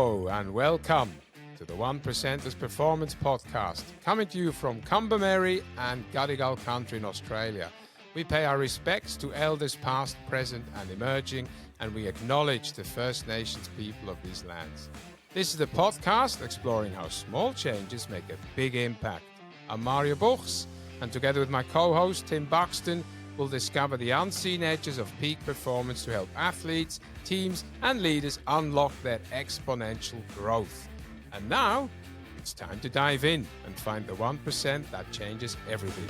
Hello and welcome to the 1%ers Performance Podcast, coming to you from Combermary and Gadigal Country in Australia. We pay our respects to elders past, present and emerging, and we acknowledge the First Nations people of these lands. This is the podcast exploring how small changes make a big impact. I'm Mario Buchs, and together with my co-host Tim Buxton, we'll discover the unseen edges of peak performance to help athletes, teams and leaders unlock their exponential growth. And now, it's time to dive in and find the 1% that changes everything.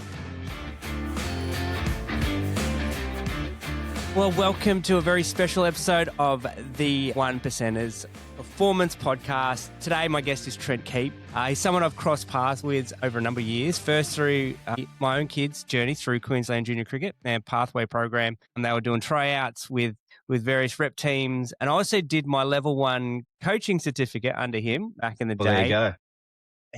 Well, welcome to a very special episode of the 1%ers Performance Podcast. Today, my guest is Trent Keep. He's someone I've crossed paths with over a number of years. First through my own kids' journey through Queensland Junior Cricket and Pathway program. And they were doing tryouts with various rep teams. And I also did my level 1 coaching certificate under him back in the day. There you go.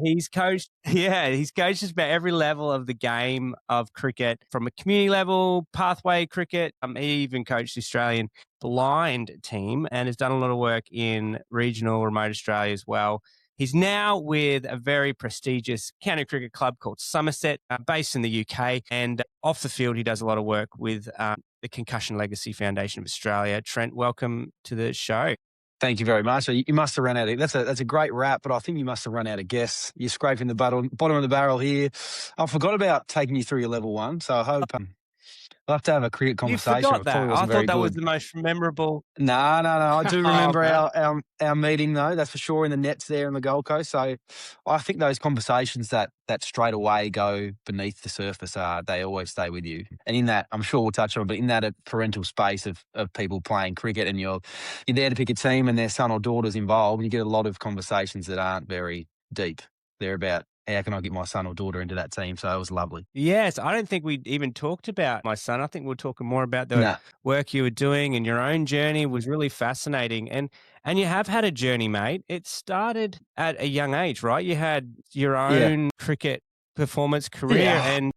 He's coached just about every level of the game of cricket, from a community level, pathway cricket. He even coached the Australian blind team and has done a lot of work in regional remote Australia as well. He's now with a very prestigious county cricket club called Somerset, based in the UK. And off the field, he does a lot of work with the Concussion Legacy Foundation of Australia. Trent, welcome to the show. Thank you very much. You must have run out of, that's a great wrap, but I think you must have run out of guests. You're scraping the bottom of the barrel here. I forgot about taking you through your level 1, so I hope we'll have to have a cricket conversation. You forgot that. I thought that was the most memorable. No. I do remember our meeting, though, that's for sure, in the nets there in the Gold Coast. So I think those conversations that straight away go beneath the surface, they always stay with you. And in that, I'm sure we'll touch on it, but in that parental space of people playing cricket and you're there to pick a team and their son or daughter's involved, you get a lot of conversations that aren't very deep. They're about, how can I get my son or daughter into that team? So it was lovely. Yes, I don't think we even talked about my son. I think we're talking more about the work you were doing, and your own journey was really fascinating. And you have had a journey, mate. It started at a young age, right? You had your own cricket performance career and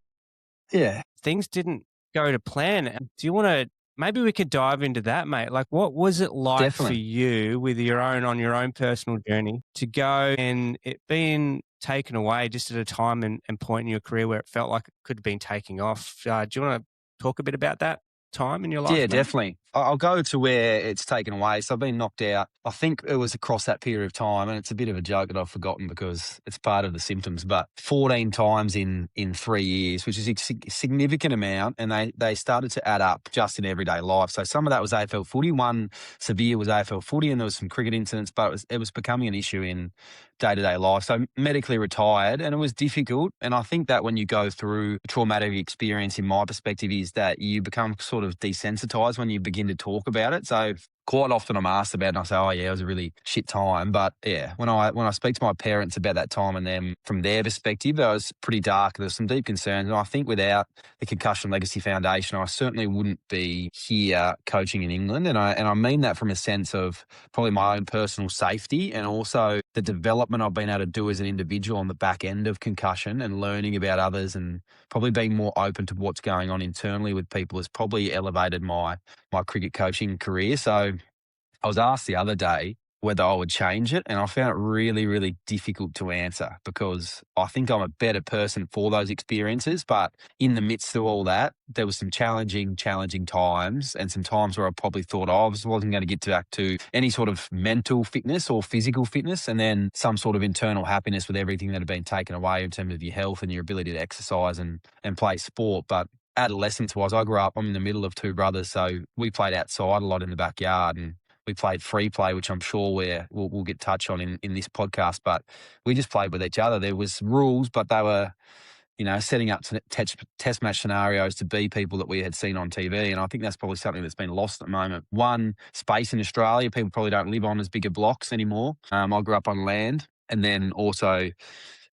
things didn't go to plan. Do you want to, maybe we could dive into that, mate? Like, what was it like for you with on your own personal journey to go and it being taken away just at a time and point in your career where it felt like it could have been taking off? Do you want to talk a bit about that time in your life? Yeah, mate? definitely. I'll go to where it's taken away. So I've been knocked out. I think it was across that period of time, and it's a bit of a joke that I've forgotten because it's part of the symptoms, but 14 times in 3 years, which is a significant amount, and they started to add up just in everyday life. So some of that was AFL footy. One severe was AFL footy, and there was some cricket incidents, but it was becoming an issue in day-to-day life. So medically retired, and it was difficult. And I think that when you go through a traumatic experience, in my perspective, is that you become sort of desensitized when you begin to talk about it. So quite often I'm asked about it and I say, oh yeah, it was a really shit time. But yeah, when I speak to my parents about that time and them from their perspective, it was pretty dark. There's some deep concerns. And I think without the Concussion Legacy Foundation, I certainly wouldn't be here coaching in England. And I mean that from a sense of probably my own personal safety and also the development I've been able to do as an individual on the back end of concussion and learning about others and probably being more open to what's going on internally with people has probably elevated my cricket coaching career. So I was asked the other day whether I would change it, and I found it really, really difficult to answer because I think I'm a better person for those experiences. But in the midst of all that, there was some challenging times and some times where I probably thought I wasn't going to get back to any sort of mental fitness or physical fitness, and then some sort of internal happiness with everything that had been taken away in terms of your health and your ability to exercise and play sport. But adolescence-wise, I'm in the middle of 2 brothers, so we played outside a lot in the backyard and we played free play, which I'm sure we'll get touch on in this podcast, but we just played with each other. There was rules, but they were, setting up test match scenarios to be people that we had seen on TV. And I think that's probably something that's been lost at the moment. One, space in Australia. People probably don't live on as bigger blocks anymore. I grew up on land, and then also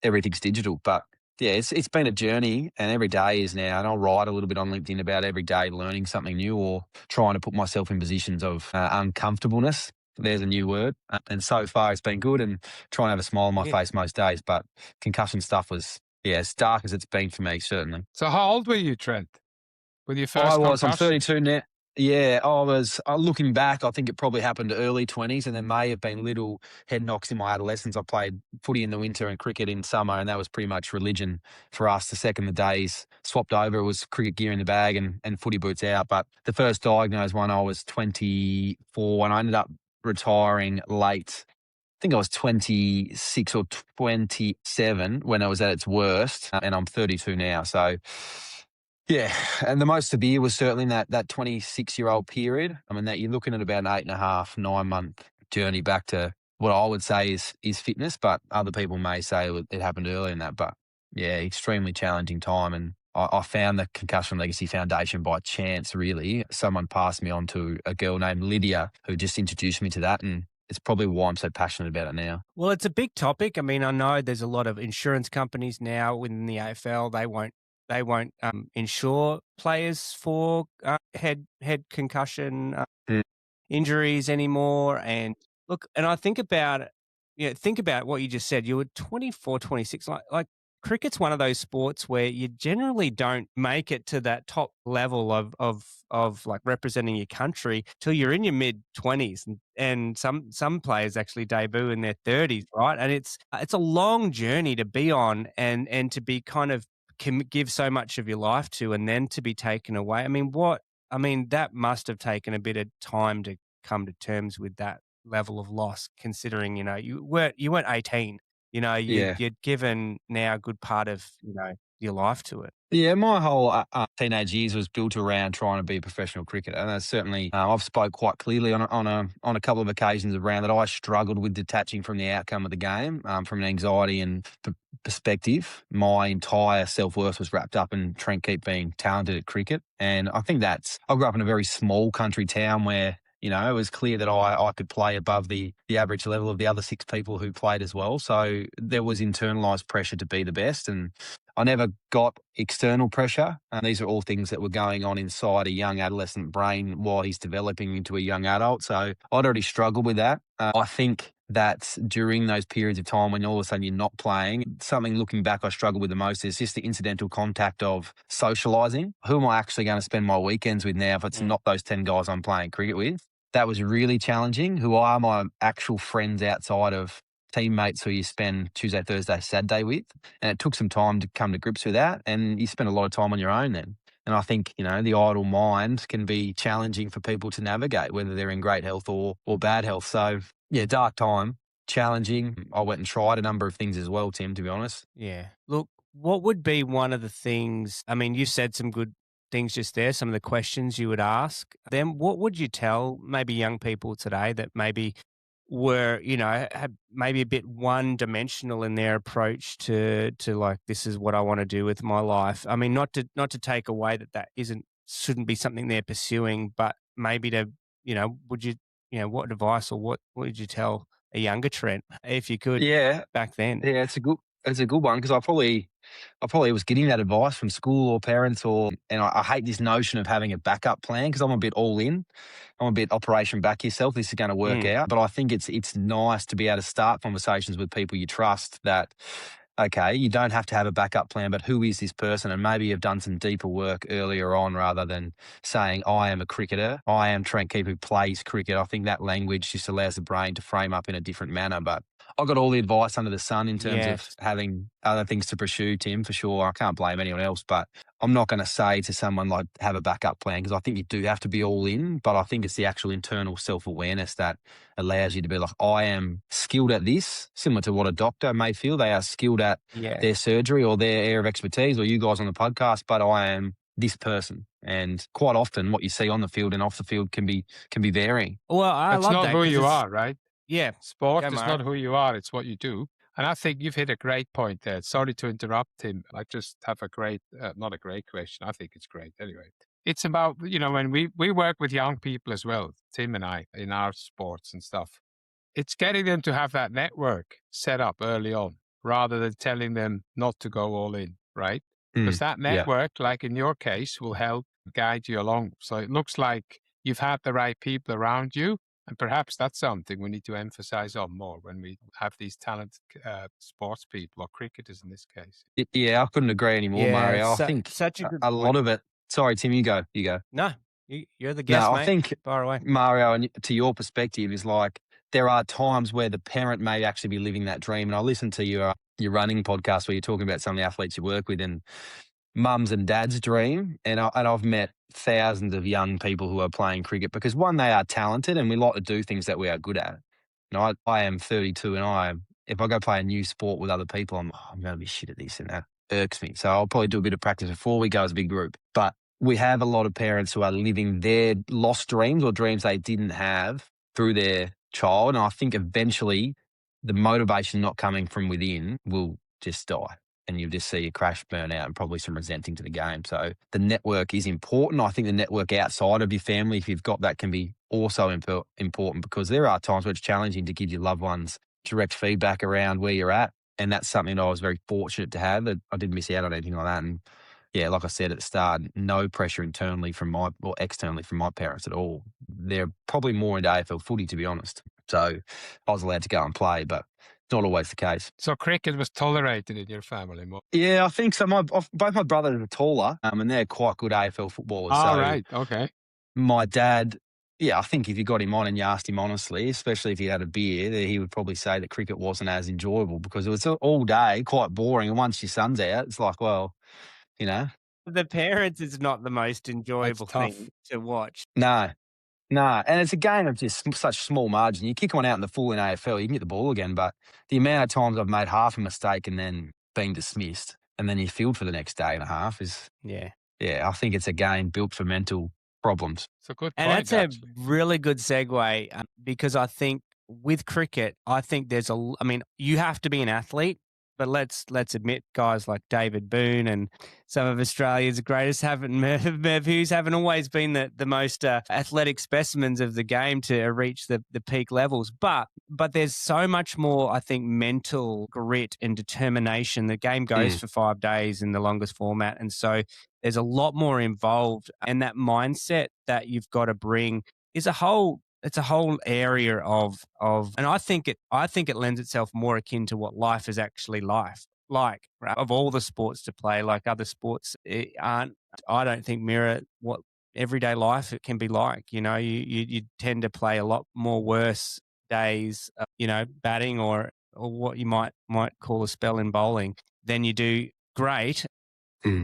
everything's digital. But yeah, it's been a journey, and every day is now, and I'll write a little bit on LinkedIn about every day learning something new or trying to put myself in positions of uncomfortableness. There's a new word. And so far it's been good and trying to have a smile on my face most days. But concussion stuff was, as dark as it's been for me, certainly. So how old were you, Trent? With your first concussion? I'm 32 now. Yeah, I was looking back, I think it probably happened early 20s, and there may have been little head knocks in my adolescence. I played footy in the winter and cricket in summer, and that was pretty much religion for us. The second the days swapped over, it was cricket gear in the bag and footy boots out. But the first diagnosed one, I was 24, and I ended up retiring late. I think I was 26 or 27 when it was at its worst, and I'm 32 now. So, yeah, and the most severe was certainly in that 26-year-old period. I mean, that you're looking at about an 8.5, 9-month journey back to what I would say is fitness, but other people may say it happened earlier than that. But yeah, extremely challenging time. And I found the Concussion Legacy Foundation by chance, really. Someone passed me on to a girl named Lydia who just introduced me to that, and it's probably why I'm so passionate about it now. Well, it's a big topic. I mean, I know there's a lot of insurance companies now within the AFL. They won't insure players for head concussion injuries anymore. And look, and I think about what you just said. You were 24, 26. Like cricket's one of those sports where you generally don't make it to that top level of like representing your country till you're in your mid-20s, and some players actually debut in their 30s, right? And it's a long journey to be on, and to be kind of can give so much of your life to, and then to be taken away. I mean, that must have taken a bit of time to come to terms with that level of loss, considering, you weren't 18, Yeah. you'd given now a good part of, your life to it. Yeah, my whole teenage years was built around trying to be a professional cricketer, and that's certainly I've spoke quite clearly on a couple of occasions around that. I struggled with detaching from the outcome of the game, from an anxiety and perspective. My entire self-worth was wrapped up in Trent Keep being talented at cricket, and I think I grew up in a very small country town where it was clear that I could play above the average level of the other 6 people who played as well. So there was internalised pressure to be the best, and I never got external pressure. And these are all things that were going on inside a young adolescent brain while he's developing into a young adult. So I'd already struggled with that. I think that during those periods of time when all of a sudden you're not playing, something looking back I struggle with the most is just the incidental contact of socialising. Who am I actually going to spend my weekends with now if it's not those 10 guys I'm playing cricket with? That was really challenging. Who are my actual friends outside of teammates who you spend Tuesday, Thursday, Saturday with? And it took some time to come to grips with that. And you spend a lot of time on your own then. And I think, the idle mind can be challenging for people to navigate, whether they're in great health or bad health. So, yeah, dark time, challenging. I went and tried a number of things as well, Tim, to be honest. Yeah. Look, what would be one of the things, I mean, you said some good things just there, some of the questions you would ask them. What would you tell maybe young people today that maybe were, had maybe a bit one-dimensional in their approach to like, this is what I want to do with my life? I mean, not to take away that shouldn't be something they're pursuing, but maybe to, would you, what advice or what would you tell a younger Trent if you could back then? Yeah, it's a good one because I probably was getting that advice from school or parents and I hate this notion of having a backup plan because I'm a bit all in. I'm a bit operation back yourself. This is going to work out. But I think it's nice to be able to start conversations with people you trust that, okay, you don't have to have a backup plan, but who is this person? And maybe you've done some deeper work earlier on rather than saying, I am a cricketer. I am Trent Keep who plays cricket. I think that language just allows the brain to frame up in a different manner. But I got all the advice under the sun in terms of having other things to pursue, Tim, for sure. I can't blame anyone else, but I'm not going to say to someone like have a backup plan because I think you do have to be all in, but I think it's the actual internal self-awareness that allows you to be like, I am skilled at this, similar to what a doctor may feel. They are skilled at their surgery or their area of expertise, or you guys on the podcast, but I am this person. And quite often what you see on the field and off the field can be varying. Well, it's not who you are, right? Yeah. Sport is not who you are, it's what you do. And I think you've hit a great point there. Sorry to interrupt, Tim. I just have a great, not a great question. I think it's great anyway. It's about, when we work with young people as well, Tim and I, in our sports and stuff, it's getting them to have that network set up early on rather than telling them not to go all in, right? Because that network, like in your case, will help guide you along. So it looks like you've had the right people around you. And perhaps that's something we need to emphasize on more when we have these talented sports people or cricketers in this case. Yeah, I couldn't agree anymore, Mario. I think such a good lot of it. Sorry, Tim, you go. No, You're the guest, No, mate. I think, far away. Mario, and to your perspective, is like there are times where the parent may actually be living that dream. And I listened to your running podcast where you're talking about some of the athletes you work with and mums and dads' dream. And I've met thousands of young people who are playing cricket because, one, they are talented and we like to do things that we are good at. I am 32 and if I go play a new sport with other people, I'm going to be shit at this, and that irks me. So I'll probably do a bit of practice before we go as a big group. But we have a lot of parents who are living their lost dreams or dreams they didn't have through their child. And I think eventually the motivation not coming from within will just die. And you'll just see a crash, burnout, and probably some resenting to the game. So the network is important. I think the network outside of your family, if you've got that, can be also important, because there are times where it's challenging to give your loved ones direct feedback around where you're at. And that's something that I was very fortunate to have. I didn't miss out on anything like that. And yeah, like I said at the start, no pressure internally or externally from my parents at all. They're probably more into AFL footy, to be honest. So I was allowed to go and play, but not always the case. So cricket was tolerated in your family more? Yeah, I think so. Both my brothers are taller, and they're quite good AFL footballers. Oh, so right. Okay. My dad, yeah, I think if you got him on and you asked him honestly, especially if he had a beer, he would probably say that cricket wasn't as enjoyable because it was all day, quite boring. And once your son's out, it's like, well, you know. The parents is not the most enjoyable thing to watch. No. And it's a game of just such small margin. You kick one out in the full in AFL, you can get the ball again. But the amount of times I've made half a mistake and then been dismissed and then you field for the next day and a half is, yeah, I think it's a game built for mental problems. It's a good point. And that's actually a really good segue because I think with cricket, you have to be an athlete. But let's admit, guys like David Boone and some of Australia's greatest Merv Hughes haven't always been the most athletic specimens of the game to reach the peak levels. But there's so much more, I think, mental grit and determination. The game goes for 5 days in the longest format, and so there's a lot more involved. And that mindset that you've got to bring is it's a whole area of, and I think it lends itself more akin to what life is actually like, right? Of all the sports to play, like other sports I don't think mirror what everyday life it can be like. You tend to play a lot more worse days, batting or what you might call a spell in bowling than you do great.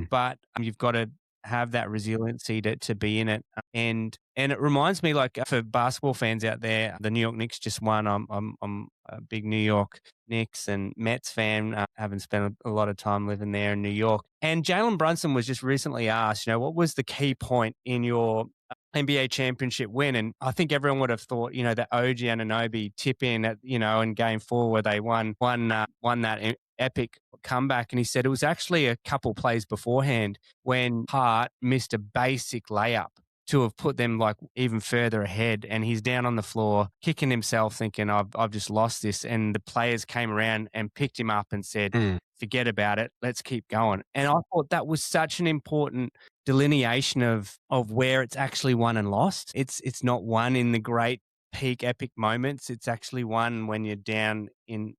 But you've got to have that resiliency to be in it. And it reminds me, like, for basketball fans out there, the New York Knicks just won. I'm a big New York Knicks and Mets fan, having spent a lot of time living there in New York. And Jalen Brunson was just recently asked, what was the key point in your NBA championship win? And I think everyone would have thought, that OG Anunoby tip in at, in game 4 where they won that epic comeback. And he said it was actually a couple plays beforehand when Hart missed a basic layup to have put them like even further ahead. And he's down on the floor kicking himself thinking, I've just lost this. And the players came around and picked him up and said, forget about it. Let's keep going. And I thought that was such an important delineation of where it's actually won and lost. It's not won in the great peak epic moments. It's actually won when you're down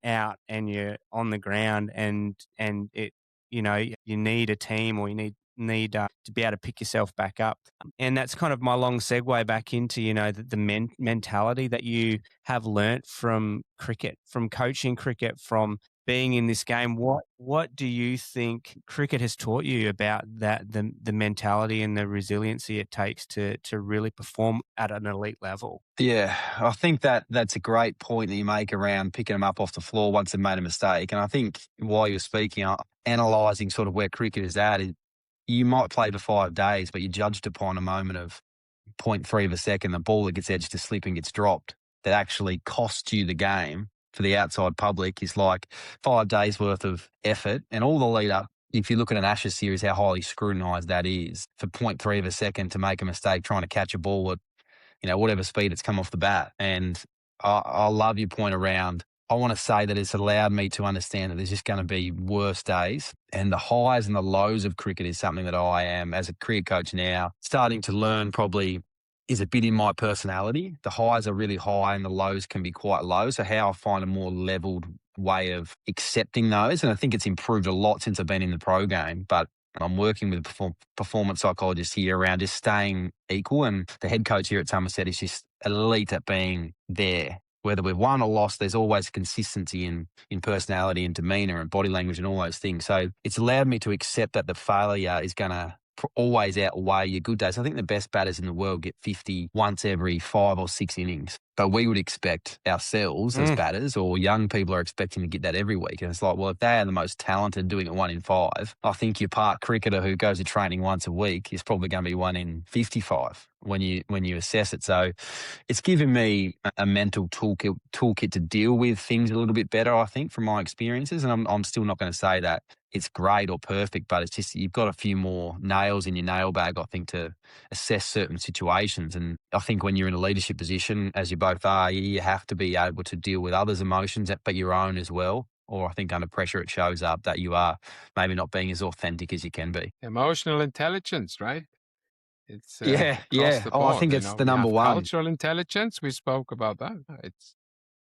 out and you're on the ground and it, you need a team or you need to be able to pick yourself back up. And that's kind of my long segue back into, the mentality that you have learnt from cricket, from coaching cricket, from being in this game. What do you think cricket has taught you about that, the mentality and the resiliency it takes to really perform at an elite level? Yeah, I think that's a great point that you make around picking them up off the floor once they've made a mistake. And I think while you're speaking, analysing sort of where cricket is at, you might play for 5 days, but you're judged upon a moment of 0.3 of a second, the ball that gets edged to slip and gets dropped, that actually costs you the game for the outside public is like 5 days worth of effort and all the lead up. If you look at an Ashes series, how highly scrutinised that is for 0.3 of a second to make a mistake trying to catch a ball at, whatever speed it's come off the bat. And I love your point around, I want to say that it's allowed me to understand that there's just going to be worse days. And the highs and the lows of cricket is something that I am, as a career coach now, starting to learn probably is a bit in my personality. The highs are really high and the lows can be quite low. So how I find a more leveled way of accepting those. And I think it's improved a lot since I've been in the pro game. But I'm working with a performance psychologist here around just staying equal. And the head coach here at Somerset is just elite at being there. Whether we've won or lost, there's always consistency in personality and demeanour and body language and all those things. So it's allowed me to accept that the failure is going to always outweigh your good days. I think the best batters in the world get 50 once every 5 or 6 innings. But we would expect ourselves as batters, or young people are expecting to get that every week. And it's like, well, if they are the most talented doing it 1 in 5, I think your park cricketer who goes to training once a week is probably going to be 1 in 55 when you assess it. So it's given me a mental toolkit to deal with things a little bit better, I think, from my experiences. And I'm still not going to say that it's great or perfect, but it's just you've got a few more nails in your nail bag, I think, to assess certain situations. And I think when you're in a leadership position, as you both are, you have to be able to deal with others' emotions, but your own as well. Or I think under pressure, it shows up that you are maybe not being as authentic as you can be. Emotional intelligence, right? It's yeah. the board, I think it's the we number have one. Cultural intelligence, we spoke about that. It's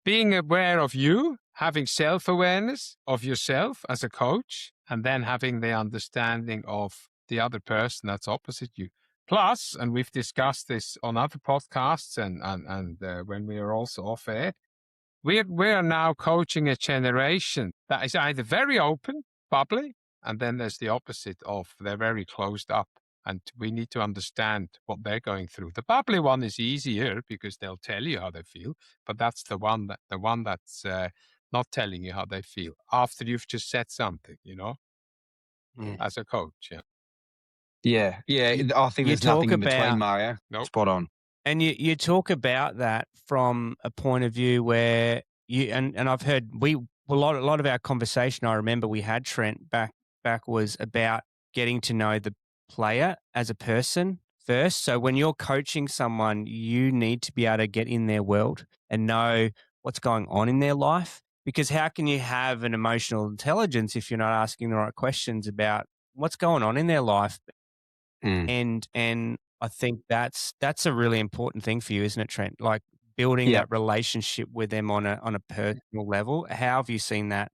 being aware of you, having self-awareness of yourself as a coach, and then having the understanding of the other person that's opposite you. Plus, and we've discussed this on other podcasts and when we are also off air, we are now coaching a generation that is either very open, bubbly, and then there's the opposite of they're very closed up. And we need to understand what they're going through. The bubbly one is easier because they'll tell you how they feel, but that's the one that's not telling you how they feel after you've just said something, as a coach. Yeah. I think there's nothing in between, Mario. Nope. Spot on. And you talk about that from a point of view where you and I've heard a lot of our conversation I remember we had, Trent, back was about getting to know the player as a person first. So when you're coaching someone, you need to be able to get in their world and know what's going on in their life. Because how can you have an emotional intelligence if you're not asking the right questions about what's going on in their life? And I think that's a really important thing for you, isn't it, Trent? Like building that relationship with them on a personal level. How have you seen that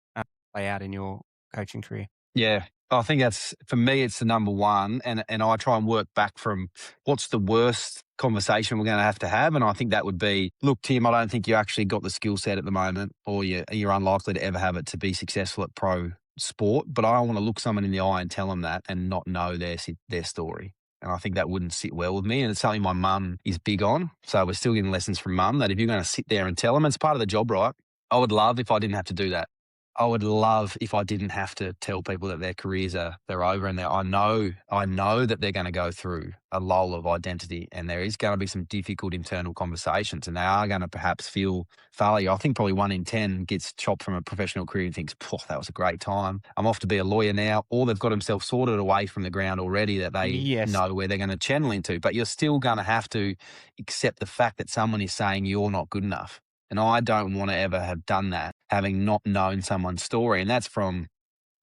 play out in your coaching career? Yeah, I think that's, for me, it's the number one. And I try and work back from what's the worst conversation we're going to have. And I think that would be, look, Tim, I don't think you actually got the skill set at the moment, or you're unlikely to ever have it to be successful at pro sport. But I don't want to look someone in the eye and tell them that and not know their story. And I think that wouldn't sit well with me. And it's something my mum is big on. So we're still getting lessons from mum that if you're going to sit there and tell them, it's part of the job, right? I would love if I didn't have to do that. I would love if I didn't have to tell people that their careers they're over, and I know that they're going to go through a lull of identity, and there is going to be some difficult internal conversations, and they are going to perhaps feel failure. I think probably 1 in 10 gets chopped from a professional career and thinks, that was a great time. I'm off to be a lawyer now. Or they've got themselves sorted away from the ground already that they know where they're going to channel into. But you're still going to have to accept the fact that someone is saying you're not good enough. And I don't want to ever have done that, having not known someone's story. And that's from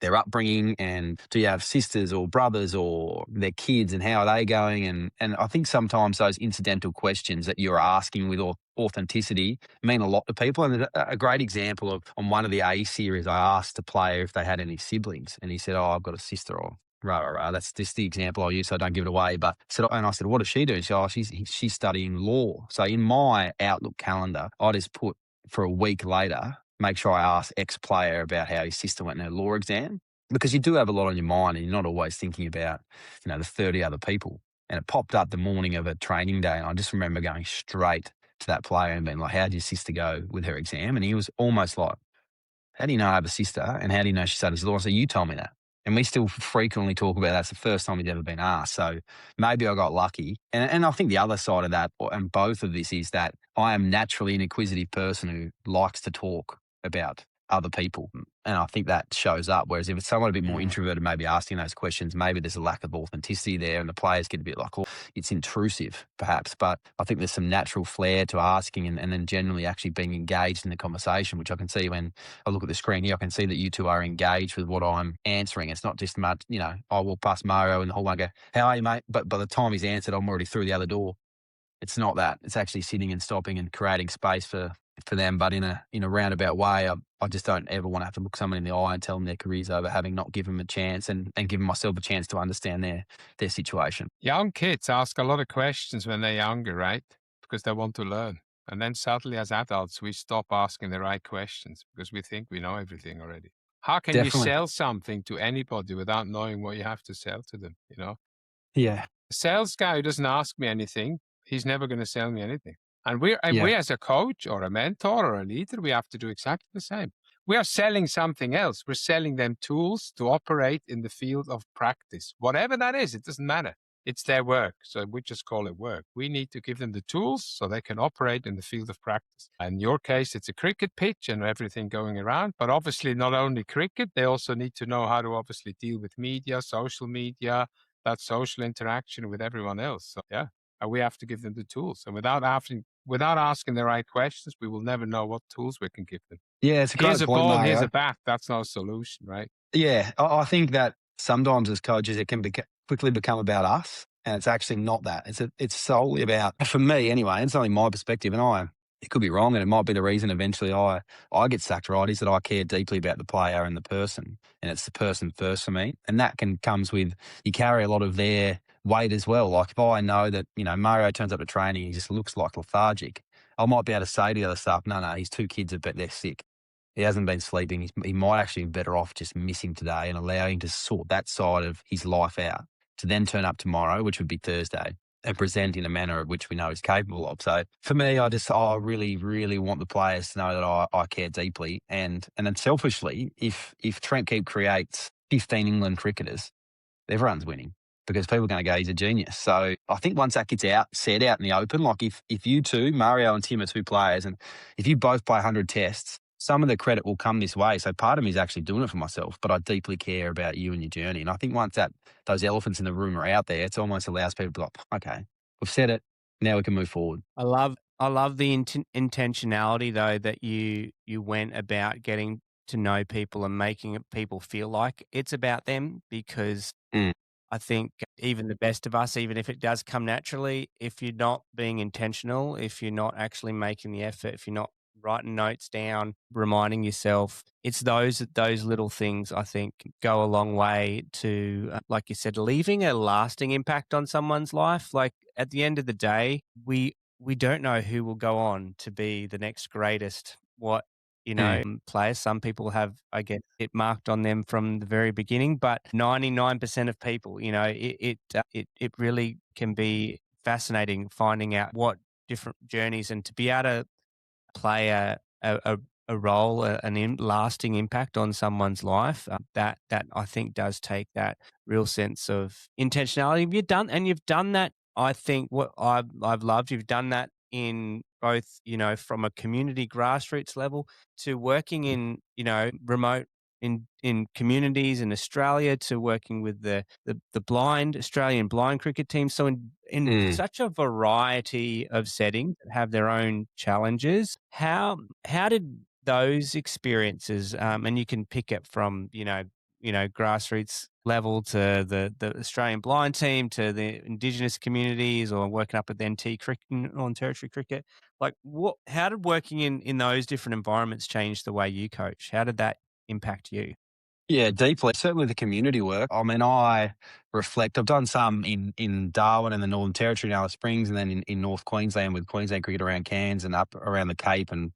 their upbringing, and do you have sisters or brothers or their kids, and how are they going? And I think sometimes those incidental questions that you're asking with authenticity mean a lot to people. And a great example of, on one of the A series, I asked a player if they had any siblings, and he said, I've got a sister, or rah. That's just the example I'll use, so I don't give it away. But I said, what does she do? She said, she's studying law. So in my Outlook calendar, I just put for a week later, make sure I ask ex-player about how his sister went in her law exam, because you do have a lot on your mind and you're not always thinking about, the 30 other people. And it popped up the morning of a training day, and I just remember going straight to that player and being like, how'd your sister go with her exam? And he was almost like, how do you know I have a sister? And how do you know she studies law? I said, you told me that. And we still frequently talk about that. It's the first time he's ever been asked. So maybe I got lucky. And I think the other side of that, and both of this, is that I am naturally an inquisitive person who likes to talk about other people. And I think that shows up. Whereas if it's someone a bit more introverted, maybe asking those questions, maybe there's a lack of authenticity there, and the players get a bit like, it's intrusive perhaps. But I think there's some natural flair to asking and then generally actually being engaged in the conversation, which I can see when I look at the screen here. I can see that you two are engaged with what I'm answering. It's not just much, I walk past Mario in the hallway and go, how are you, mate? But by the time he's answered, I'm already through the other door. It's not that. It's actually sitting and stopping and creating space for for them, but in a roundabout way, I just don't ever want to have to look someone in the eye and tell them their career's over, having not given them a chance and given myself a chance to understand their situation. Young kids ask a lot of questions when they're younger, right? Because they want to learn. And then suddenly as adults, we stop asking the right questions because we think we know everything already. How can you sell something to anybody without knowing what you have to sell to them, you know? Yeah. A sales guy who doesn't ask me anything, he's never going to sell me anything. And we as a coach or a mentor or a leader, we have to do exactly the same. We are selling something else. We're selling them tools to operate in the field of practice. Whatever that is, it doesn't matter. It's their work. So we just call it work. We need to give them the tools so they can operate in the field of practice. In your case, it's a cricket pitch and everything going around. But obviously not only cricket, they also need to know how to obviously deal with media, social media, that social interaction with everyone else. So yeah, and we have to give them the tools. And without asking the right questions, we will never know what tools we can give them. Yeah, it's a great Here's a point, ball, Mario. here's a bat. That's no solution, right? Yeah, I think that sometimes as coaches, it can quickly become about us, and it's actually not that. It's solely about, for me anyway, it's only my perspective, and it could be wrong, and it might be the reason eventually I get sacked, right, is that I care deeply about the player and the person, and it's the person first for me. And that comes with, you carry a lot of their weight as well. Like if I know that, Mario turns up to training, he just looks like lethargic, I might be able to say to the other staff, no, his 2 kids they're sick. He hasn't been sleeping. He might actually be better off just missing today and allowing to sort that side of his life out to then turn up tomorrow, which would be Thursday, and present in a manner of which we know he's capable of. So for me, I really, really want the players to know that I care deeply. And then selfishly, if Trent Keep creates 15 England cricketers, everyone's winning because people are going to go, he's a genius. So I think once that gets said out in the open, like if you two, Mario and Tim, are 2 players, and if you both play 100 tests, some of the credit will come this way. So part of me is actually doing it for myself, but I deeply care about you and your journey. And I think once those elephants in the room are out there, it almost allows people to be like, okay, we've said it, now we can move forward. I love the intentionality though that you went about getting to know people and making people feel like it's about them, because I think even the best of us, even if it does come naturally, if you're not being intentional, if you're not actually making the effort, if you're not writing notes down, reminding yourself, it's those little things I think go a long way to, like you said, leaving a lasting impact on someone's life. Like at the end of the day, we don't know who will go on to be the next greatest, players. Some people have, I guess, it marked on them from the very beginning, but 99% of people, it really can be fascinating finding out what different journeys, and to be able to play a role, lasting impact on someone's life. That I think does take that real sense of intentionality. You've done that. I think what I've loved, you've done that in both, from a community grassroots level to working in, remote in communities in Australia, to working with the blind Australian blind cricket team. So in such a variety of settings that have their own challenges, how did those experiences, and you can pick it from, grassroots level to the Australian blind team, to the Indigenous communities, or working up at the NT cricket, on territory cricket. Like how did working in those different environments change the way you coach? How did that impact you? Yeah, deeply. Certainly the community work. I mean, I reflect. I've done some in Darwin and the Northern Territory, in Alice Springs, and then in North Queensland with Queensland Cricket around Cairns and up around the Cape. And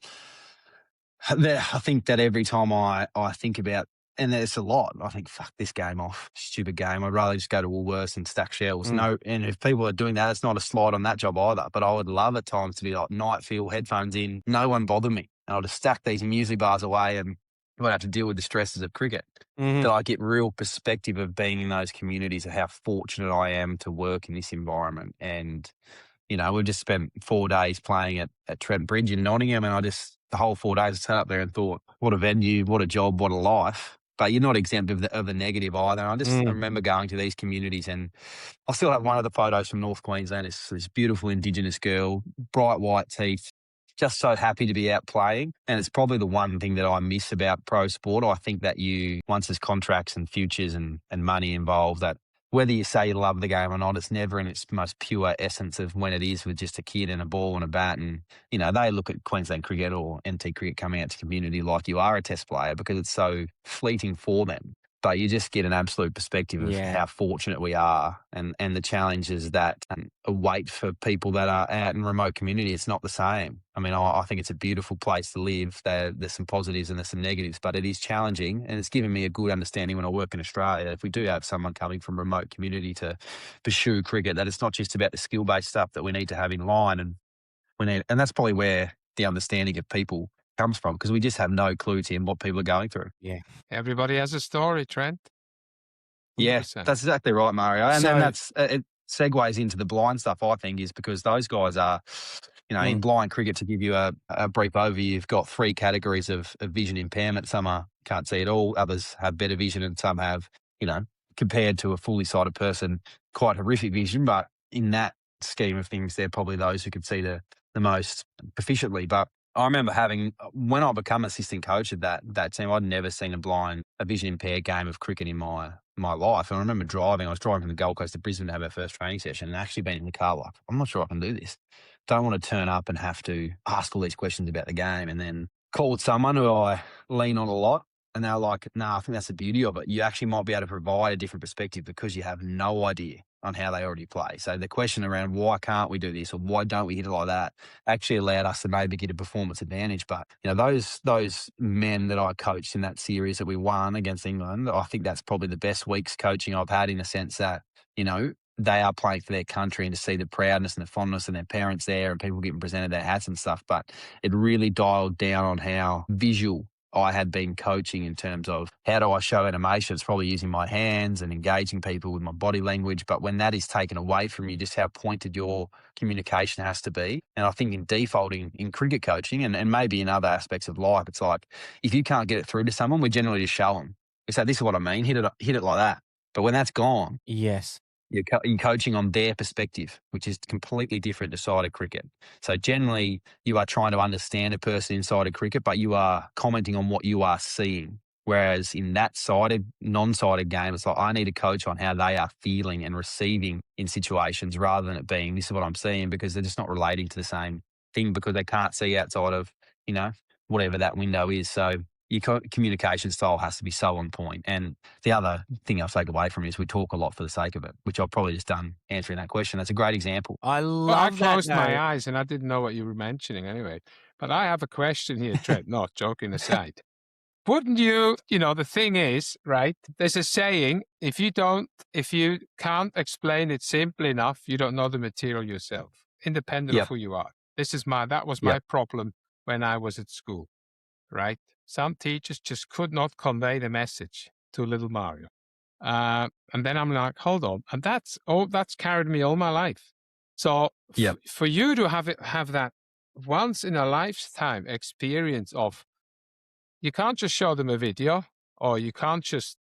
I think that every time I think about, and there's a lot, I think, fuck this game off, stupid game. I'd rather just go to Woolworths and stack shells. No, and if people are doing that, it's not a slide on that job either. But I would love at times to be like night feel, headphones in, no one bother me. And I'll just stack these muesli bars away and I won't have to deal with the stresses of cricket. That I get real perspective of being in those communities, of how fortunate I am to work in this environment. And, we've just spent 4 days playing at Trent Bridge in Nottingham, and the whole 4 days I sat up there and thought, what a venue, what a job, what a life. But you're not exempt of the negative either. I remember going to these communities, and I still have one of the photos from North Queensland. It's this beautiful Indigenous girl, bright white teeth, just so happy to be out playing. And it's probably the one thing that I miss about pro sport. I think that once there's contracts and futures and money involved, that whether you say you love the game or not, it's never in its most pure essence of when it is with just a kid and a ball and a bat. And, they look at Queensland cricket or NT cricket coming out to community like you are a test player because it's so fleeting for them. But you just get an absolute perspective of how fortunate we are and the challenges that await for people that are out in remote community. It's not the same. I mean, I think it's a beautiful place to live. There's some positives and there's some negatives, but it is challenging. And it's given me a good understanding when I work in Australia. If we do have someone coming from remote community to pursue cricket, that it's not just about the skill-based stuff that we need to have in line. And that's probably where the understanding of people comes from, because we just have no clue to what people are going through. Yeah. Everybody has a story, Trent. 100%. Yeah, that's exactly right, Mario. And then it segues into the blind stuff, I think, is because those guys are, in blind cricket, to give you a brief overview, you've got 3 categories of vision impairment. Some can't see at all, others have better vision, and some have, compared to a fully sighted person, quite horrific vision. But in that scheme of things, they're probably those who can see the most proficiently. But I remember when I become assistant coach of that team, I'd never seen a vision impaired game of cricket in my life. And I remember I was driving from the Gold Coast to Brisbane to have our first training session, and actually being in the car like, I'm not sure I can do this. Don't want to turn up and have to ask all these questions about the game, and then called someone who I lean on a lot. And they're like, I think that's the beauty of it. You actually might be able to provide a different perspective because you have no idea on how they already play. So the question around why can't we do this or why don't we hit it like that actually allowed us to maybe get a performance advantage. But, those men that I coached in that series that we won against England, I think that's probably the best week's coaching I've had, in the sense that, they are playing for their country, and to see the proudness and the fondness and their parents there and people getting presented their hats and stuff. But it really dialed down on how visual I had been coaching in terms of how do I show animation. It's probably using my hands and engaging people with my body language. But when that is taken away from you, just how pointed your communication has to be. And I think in defaulting in cricket coaching and maybe in other aspects of life, it's like, if you can't get it through to someone, we generally just show them. We say, this is what I mean, hit it like that. But when that's gone, yes, you're coaching on their perspective, which is completely different to sighted cricket. So generally, you are trying to understand a person in sighted cricket, but you are commenting on what you are seeing. Whereas in that non-sighted game, it's like, I need to coach on how they are feeling and receiving in situations, rather than it being, this is what I'm seeing, because they're just not relating to the same thing because they can't see outside of, whatever that window is. So your communication style has to be so on point. And the other thing I'll take away from it is we talk a lot for the sake of it, which I've probably just done answering that question. That's a great example. I closed my eyes and I didn't know what you were mentioning anyway. But I have a question here, Trent, not joking aside. Wouldn't you, the thing is, right, there's a saying, if you can't explain it simply enough, you don't know the material yourself, independent of who you are. That was my problem when I was at school, right? Some teachers just could not convey the message to little Mario. And then I'm like, hold on. And that's carried me all my life. So for you to have that once in a lifetime experience of, you can't just show them a video, or you can't just,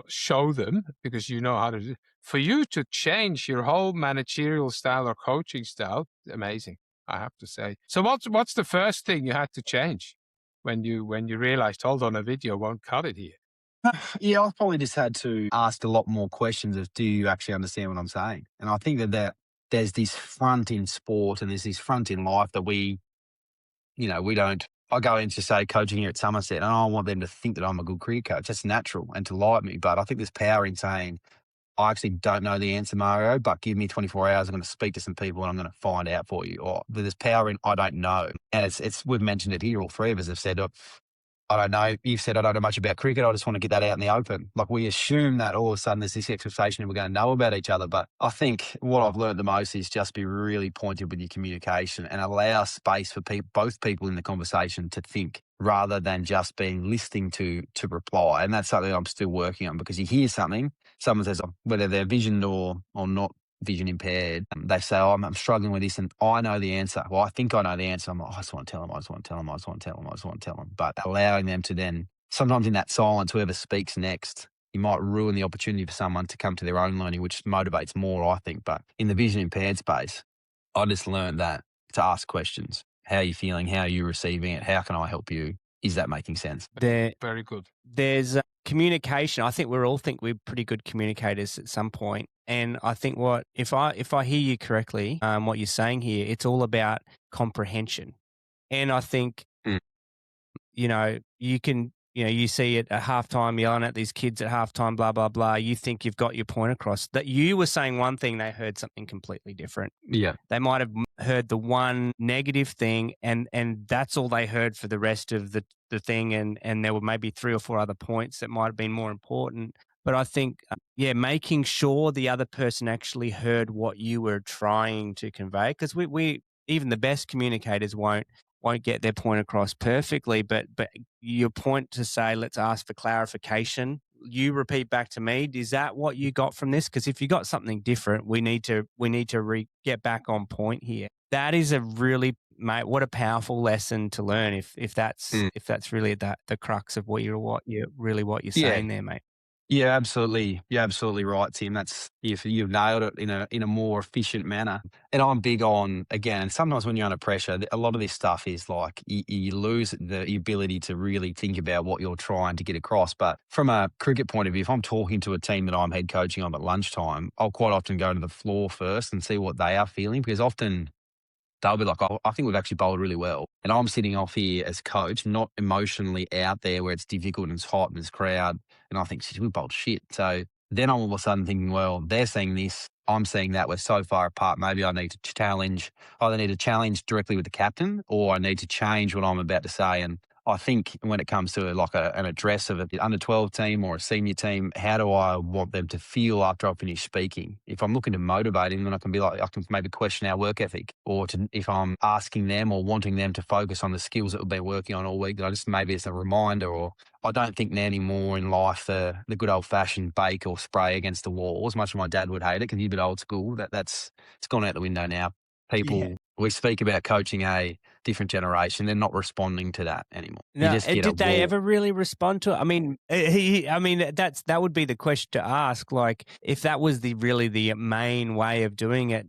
show them because you know how to do. For you to change your whole managerial style or coaching style, amazing, I have to say. So what's the first thing you had to change when you realized, hold on, a video won't cut it here? Yeah, I've probably just had to ask a lot more questions of, do you actually understand what I'm saying? And I think that there's this front in sport and there's this front in life that we don't. I go into, say, coaching here at Somerset, and I want them to think that I'm a good cricket coach. That's natural, and to like me. But I think there's power in saying, I actually don't know the answer, Mario, but give me 24 hours. I'm going to speak to some people and I'm going to find out for you. Or there's power in, I don't know. And we've mentioned it here. All three of us have said, I don't know. You've said, I don't know much about cricket. I just want to get that out in the open. Like, we assume that all of a sudden there's this expectation and we're going to know about each other. But I think what I've learned the most is just be really pointed with your communication and allow space for both people in the conversation to think, rather than just being listening to reply. And that's something I'm still working on, because you hear something, someone says, whether they're vision or not vision impaired, they say, I'm struggling with this and I know the answer. Well, I think I know the answer. I'm like, I just want to tell them. But allowing them to then, sometimes in that silence, whoever speaks next, you might ruin the opportunity for someone to come to their own learning, which motivates more, I think. But in the vision impaired space, I just learned that to ask questions. How are you feeling? How are you receiving it? How can I help you? Is that making sense? Very good. There's communication. I think we all think we're pretty good communicators at some point. And I think if I hear you correctly, what you're saying here, it's all about comprehension. And I think, you see it at halftime yelling at these kids at halftime, blah, blah, blah. You think you've got your point across. That you were saying one thing, they heard something completely different. Yeah. They might have heard the one negative thing and that's all they heard for the rest of the thing. And there were maybe 3 or 4 other points that might have been more important. But I think, making sure the other person actually heard what you were trying to convey, because we even the best communicators won't get their point across perfectly, but your point to say, let's ask for clarification. You repeat back to me, is that what you got from this? Because if you got something different, we need to get back on point here. That is a really, mate, what a powerful lesson to learn if that's really the crux of what you're saying there, mate. Yeah, absolutely. You're absolutely right, Tim. You've nailed it in a more efficient manner. And I'm big on, again, and sometimes when you're under pressure, a lot of this stuff is like you lose the ability to really think about what you're trying to get across. But from a cricket point of view, if I'm talking to a team that I'm head coaching on at lunchtime, I'll quite often go to the floor first and see what they are feeling, because often they'll be like, oh, I think we've actually bowled really well. And I'm sitting off here as coach, not emotionally out there where it's difficult and it's hot and it's crowd. And I think, we bowled shit. So then I'm all of a sudden thinking, well, they're saying this, I'm saying that, we're so far apart. Maybe I need to either need to challenge directly with the captain, or I need to change what I'm about to say. And I think when it comes to like an address of an under 12 team or a senior team, how do I want them to feel after I finish speaking? If I'm looking to motivate them, then I can maybe question our work ethic, or if I'm asking them or wanting them to focus on the skills that we've been working on all week, that maybe it's a reminder. Or I don't think now anymore in life the good old fashioned bake or spray against the wall, as much as my dad would hate it because he's a bit old school. It's gone out the window now. We speak about coaching a different generation. They're not responding to that anymore. No, did they ever really respond to it? I mean, that would be the question to ask. Like, if that was the main way of doing it,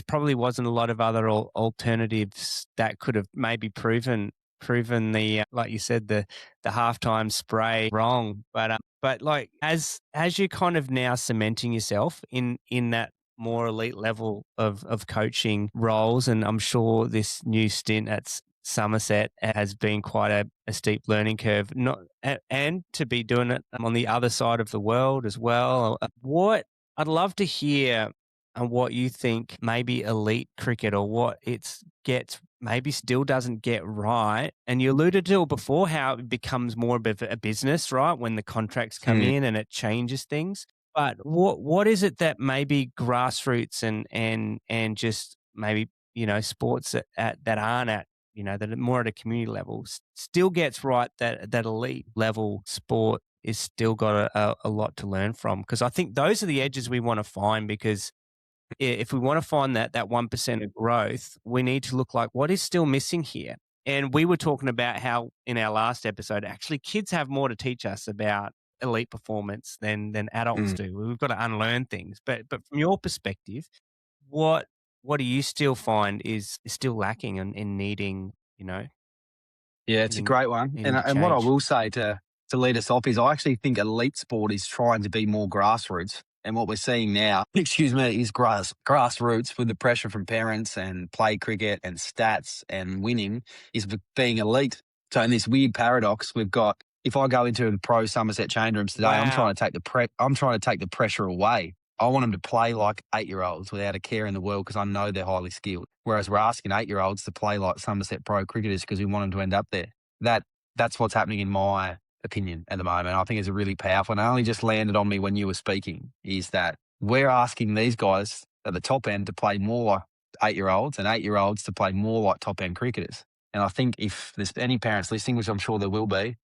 probably wasn't a lot of other alternatives that could have maybe proven the, like you said, the halftime spray wrong. But like as you're kind of now cementing yourself in that more elite level of coaching roles, and I'm sure this new stint at Somerset has been quite a steep learning curve, and to be doing it on the other side of the world as well. What I'd love to hear what you think maybe elite cricket, or what maybe still doesn't get right. And you alluded to before how it becomes more of a business, right? When the contracts come in and it changes things. But what is it that maybe grassroots and just maybe, sports that aren't at, that are more at a community level still gets right, that elite level sport is still got a lot to learn from? Because I think those are the edges we want to find, because if we want to find that 1% of growth, we need to look like what is still missing here. And we were talking about how in our last episode, actually kids have more to teach us about elite performance than adults do. We've got to unlearn things. But from your perspective, what do you still find is still lacking in needing, Yeah, it's a great one. And what I will say to lead us off is I actually think elite sport is trying to be more grassroots. And what we're seeing now, is grassroots with the pressure from parents and play cricket and stats and winning is being elite. So in this weird paradox, we've got, if I go into the pro Somerset change rooms today, I'm trying to take the pressure away. I want them to play like 8-year-olds without a care in the world, because I know they're highly skilled. Whereas we're asking 8-year-olds to play like Somerset pro cricketers because we want them to end up there. That's what's happening in my opinion at the moment. I think it's really powerful. And it only just landed on me when you were speaking, is that we're asking these guys at the top end to play more like 8-year-olds and 8-year-olds to play more like top end cricketers. And I think if there's any parents listening, which I'm sure there will be,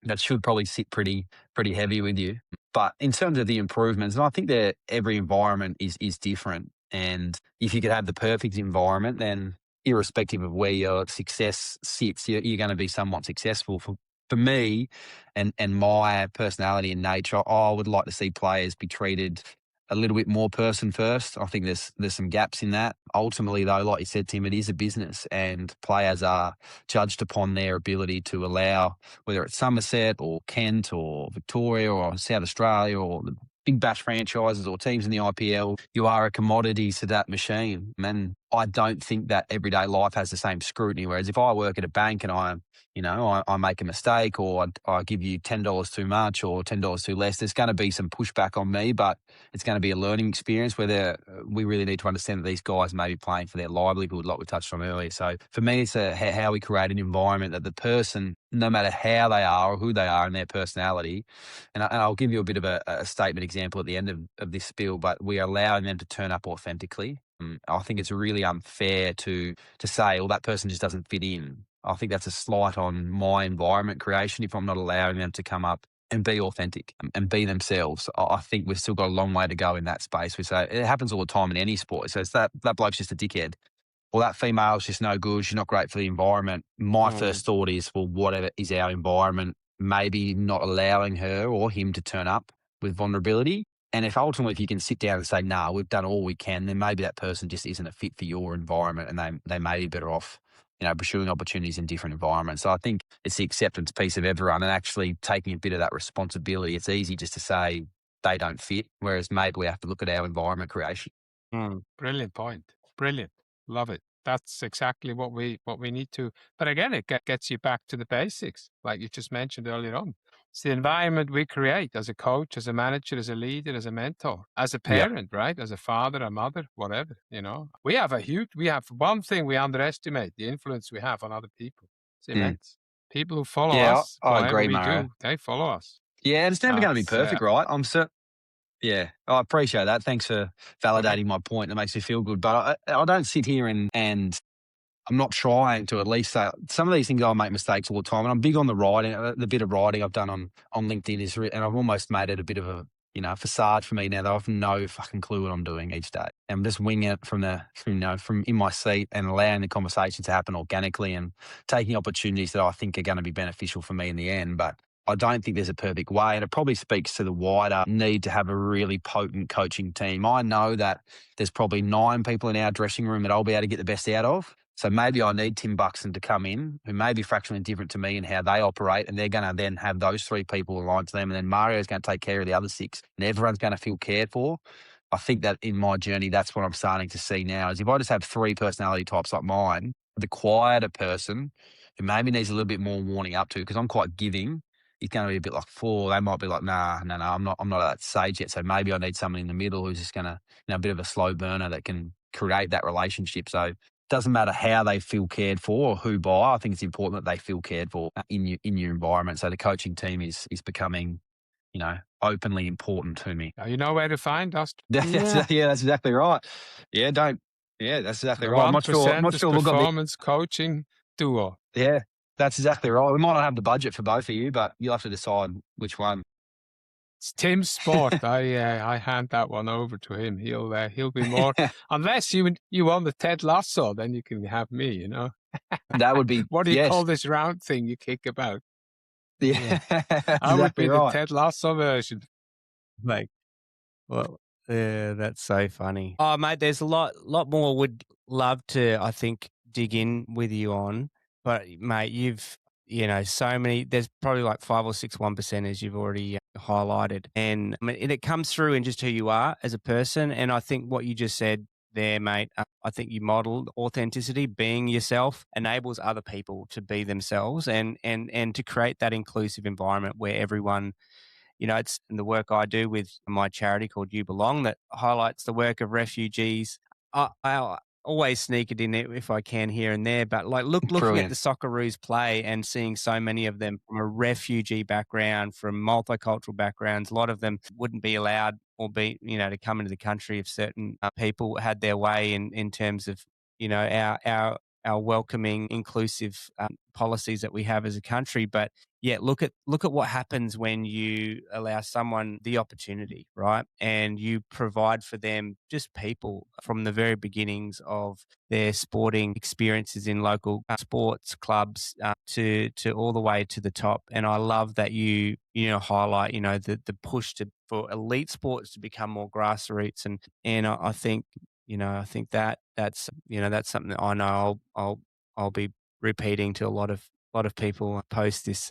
that should probably sit pretty heavy with you. But in terms of the improvements, and I think that every environment is different. And if you could have the perfect environment, then irrespective of where your success sits, you're going to be somewhat successful. For me and my personality and nature, I would like to see players be treated a little bit more person first. I think there's some gaps in that. Ultimately, though, like you said, Tim, it is a business, and players are judged upon their ability to allow, whether it's Somerset or Kent or Victoria or South Australia or the big bash franchises or teams in the IPL, you are a commodity to that machine. And I don't think that everyday life has the same scrutiny. Whereas if I work at a bank and I make a mistake, or I give you $10 too much or $10 too less, there's going to be some pushback on me, but it's going to be a learning experience where we really need to understand that these guys may be playing for their livelihood, like we touched on earlier. So for me, it's how we create an environment that the person, no matter how they are or who they are and their personality, and I'll give you a bit of a statement example at the end of this spiel, but we are allowing them to turn up authentically. I think it's really unfair to say, well, that person just doesn't fit in. I think that's a slight on my environment creation if I'm not allowing them to come up and be authentic and be themselves. I think we've still got a long way to go in that space. We say it happens all the time in any sport. So it's that bloke's just a dickhead. Well, that female's just no good. She's not great for the environment. My first thought is, well, whatever is our environment, maybe not allowing her or him to turn up with vulnerability. And if you can sit down and say, no, we've done all we can, then maybe that person just isn't a fit for your environment, and they may be better off, pursuing opportunities in different environments. So I think it's the acceptance piece of everyone and actually taking a bit of that responsibility. It's easy just to say they don't fit, whereas maybe we have to look at our environment creation. Brilliant point. Brilliant. Love it. That's exactly what we need to. But again, it gets you back to the basics, like you just mentioned earlier on. It's the environment we create as a coach, as a manager, as a leader, as a mentor, as a parent, right? As a father, a mother, whatever, We have one thing we underestimate, the influence we have on other people. It's immense. People who follow us, I whatever agree, we Mario. do, they follow us. Yeah, and it's never going to be perfect, right? Yeah, I appreciate that. Thanks for validating my point. It makes me feel good. But I don't sit here and I'm not trying to at least say some of these things. I'll make mistakes all the time, and I'm big on the writing. The bit of writing I've done on LinkedIn and I've almost made it a bit of a facade for me now that I've no fucking clue what I'm doing each day. And I'm just winging it from in my seat and allowing the conversation to happen organically and taking opportunities that I think are going to be beneficial for me in the end. But I don't think there's a perfect way, and it probably speaks to the wider need to have a really potent coaching team. I know that there's probably 9 people in our dressing room that I'll be able to get the best out of. So maybe I need Tim Buxton to come in, who may be fractionally different to me in how they operate, and they're going to then have those 3 people aligned to them, and then Mario's going to take care of the other 6, and everyone's going to feel cared for. I think that in my journey, that's what I'm starting to see now, is if I just have 3 personality types like mine, the quieter person who maybe needs a little bit more warning up to, because I'm quite giving, he's going to be a bit like, they might be like, nah, I'm not at that stage yet. So maybe I need someone in the middle who's just going to, a bit of a slow burner that can create that relationship. So it doesn't matter how they feel cared for or who by. I think it's important that they feel cared for in your environment. So the coaching team is becoming, openly important to me. Now you know where to find us. That's exactly right. That's exactly right. I'm not sure we've got performance coaching duo. Yeah. That's exactly right. We might not have the budget for both of you, but you'll have to decide which one. It's Tim's sport. I hand that one over to him. He'll be more. Unless you won the Ted Lasso, then you can have me. That would be. What do you call this round thing you kick about? Yeah, I would be the Ted Lasso version. Yeah, that's so funny. Oh, mate, there's a lot more would love to, I think, dig in with you on. But, mate, you've, so many, there's probably like 5 or 6 1%ers you've already highlighted. And it comes through in just who you are as a person. And I think what you just said there, mate, I think you modeled authenticity. Being yourself enables other people to be themselves and to create that inclusive environment where everyone, it's the work I do with my charity called You Belong that highlights the work of refugees. I always sneak it in if I can here and there, but looking at the Socceroos play and seeing so many of them from a refugee background, from multicultural backgrounds, a lot of them wouldn't be allowed or be, to come into the country if certain people had their way in terms of, our welcoming, inclusive policies that we have as a country. But yeah, look at what happens when you allow someone the opportunity, right? And you provide for them just people from the very beginnings of their sporting experiences in local sports clubs to all the way to the top. And I love that you highlight, the push for elite sports to become more grassroots. And I think, I think that's something that I know I'll be repeating to a lot of people post this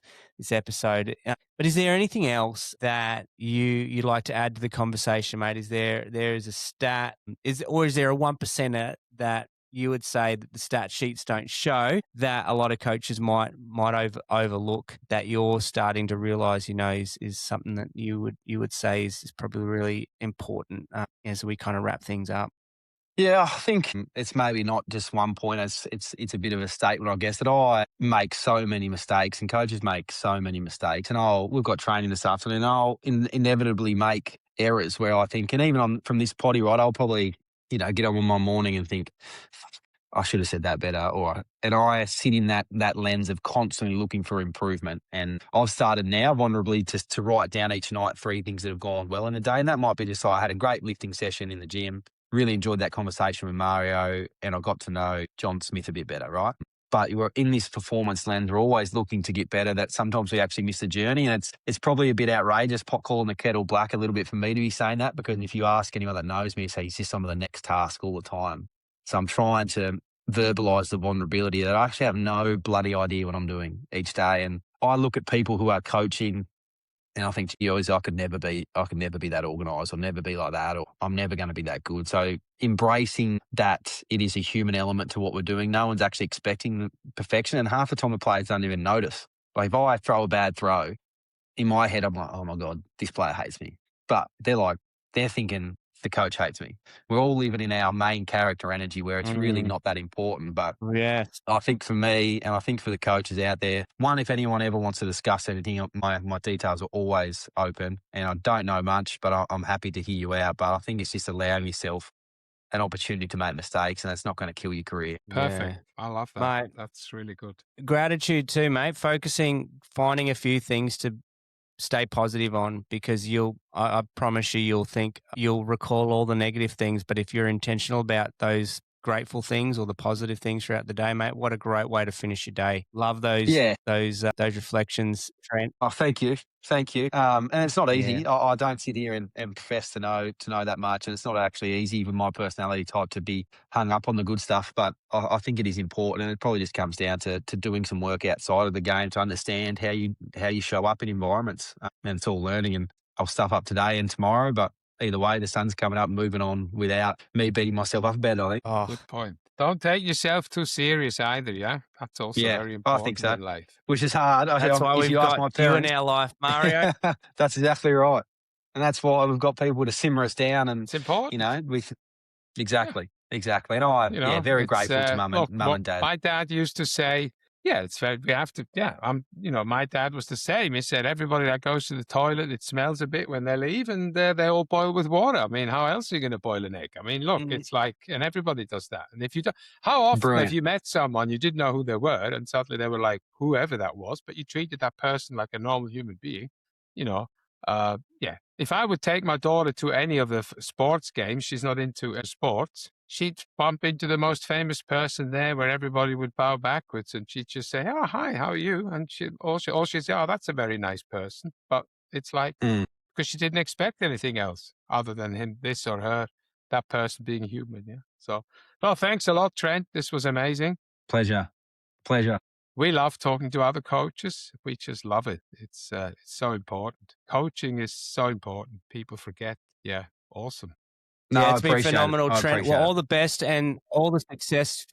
episode. But is there anything else that you'd like to add to the conversation, mate? Is there is a stat, is there a 1%er that you would say that the stat sheets don't show that a lot of coaches might overlook, that you're starting to realize, is something that you would say is probably really important as we kind of wrap things up? Yeah, I think it's maybe not just one point. It's a bit of a statement, I guess, that I make so many mistakes and coaches make so many mistakes. And we've got training this afternoon. I'll inevitably make errors where I think, and even from this potty ride, I'll probably, get on with my morning and think, I should have said that better. And I sit in that lens of constantly looking for improvement. And I've started now vulnerably to write down each night 3 things that have gone well in a day. And that might be just, I had a great lifting session in the gym. Really enjoyed that conversation with Mario, and I got to know John Smith a bit better, right? But we're in this performance lens. We're always looking to get better. That sometimes we actually miss the journey, and it's probably a bit outrageous, pot calling the kettle black a little bit for me to be saying that, because if you ask anyone that knows me, say he's just on the next task all the time. So I'm trying to verbalise the vulnerability that I actually have no bloody idea what I'm doing each day. And I look at people who are coaching, and I think, I could never be that organised. I'll never be like that, or I'm never going to be that good. So embracing that it is a human element to what we're doing. No one's actually expecting perfection. And half the time the players don't even notice. Like if I throw a bad throw, in my head, I'm like, oh my God, this player hates me. But they're thinking the coach hates me. We're all living in our main character energy where it's really not that important. But yeah, I think for me, and I think for the coaches out there, one, if anyone ever wants to discuss anything, my details are always open, and I don't know much, but I'm happy to hear you out. But I think it's just allowing yourself an opportunity to make mistakes, and that's not going to kill your career. Perfect. Yeah. I love that. Mate, that's really good. Gratitude too, mate. Finding a few things to stay positive on, because I promise you'll recall all the negative things, but if you're intentional about those grateful things or the positive things throughout the day, mate, what a great way to finish your day. Love those reflections, Trent. Oh, thank you. And it's not easy. Yeah. I don't sit here and profess to know that much, and it's not actually easy with my personality type to be hung up on the good stuff. But I think it is important, and it probably just comes down to doing some work outside of the game to understand how you show up in environments. And it's all learning, and I'll stuff up today and tomorrow, but either way, the sun's coming up and moving on without me beating myself up about it, I think. Oh, good point. Don't take yourself too serious either, yeah? That's also very important, I think so. in life. Which is hard. That's why we've got you in our life, Mario. That's exactly right. And that's why we've got people to simmer us down. And it's important. Exactly. And I'm very grateful to mum and dad. My dad used to say, my dad was the same. He said, everybody that goes to the toilet, it smells a bit when they leave, and they all boil with water. I mean, how else are you going to boil an egg? I mean, look, it's like, and everybody does that. And if you don't, how often have you met someone, you didn't know who they were, and suddenly they were like, whoever that was, but you treated that person like a normal human being, If I would take my daughter to any of the sports games, she's not into sports, she'd bump into the most famous person there where everybody would bow backwards, and she'd just say, oh, hi, how are you? And she'd say, oh, that's a very nice person. But it's like, because she didn't expect anything else other than him, this or her, that person being human. Yeah. So, thanks a lot, Trent. This was amazing. Pleasure. We love talking to other coaches. We just love it. It's so important. Coaching is so important. People forget. Yeah. Awesome. No, it's been phenomenal, Trent. Well, all the best and all the success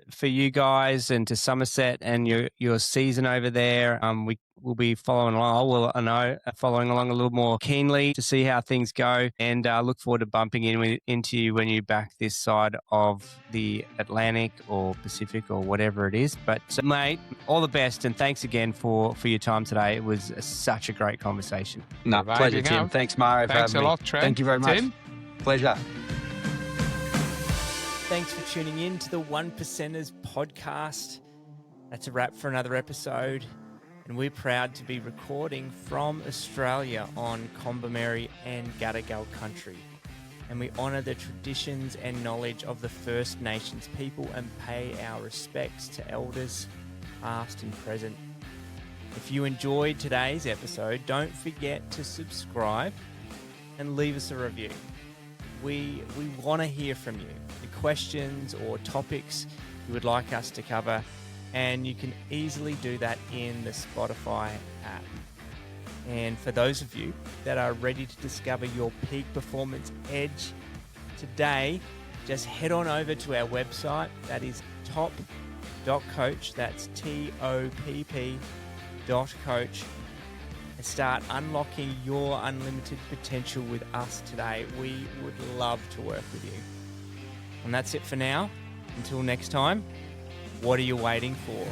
for you guys and to Somerset and your season over there. We will be following along. Following along a little more keenly to see how things go, and look forward to bumping into you when you're back this side of the Atlantic or Pacific or whatever it is. But mate, all the best, and thanks again for your time today. It was such a great conversation. No, pleasure, Tim. Thanks, Mario. Thanks a lot, Trent. Thank you very much. Tim? Pleasure. Thanks for tuning in to the One Percenters podcast. That's a wrap for another episode. And we're proud to be recording from Australia on Combermary and Gadigal country. And we honour the traditions and knowledge of the First Nations people and pay our respects to elders, past and present. If you enjoyed today's episode, don't forget to subscribe and leave us a review. We want to hear from you, the questions or topics you would like us to cover, and you can easily do that in the Spotify app. And for those of you that are ready to discover your peak performance edge today, just head on over to our website. That is top.coach. That's TOPP.coach. And start unlocking your unlimited potential with us today. We would love to work with you. And that's it for now. Until next time, what are you waiting for?